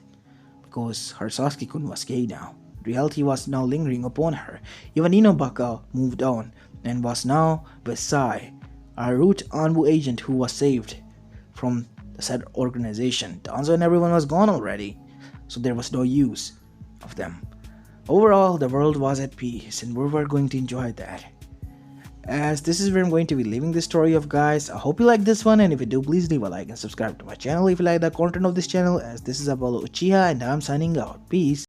because her Sasuke-kun was gay now. Reality was now lingering upon her. Even Inobaka moved on and was now with Sai, a root Anbu agent who was saved from the said organization. Danzo and everyone was gone already, so there was no use of them. Overall, the world was at peace, and we were going to enjoy that. As this is where I'm going to be leaving the story of, guys. I hope you like this one, and if you do, please leave a like and subscribe to my channel if you like the content of this channel, as this is Apollo Uchiha and I'm signing out. Peace.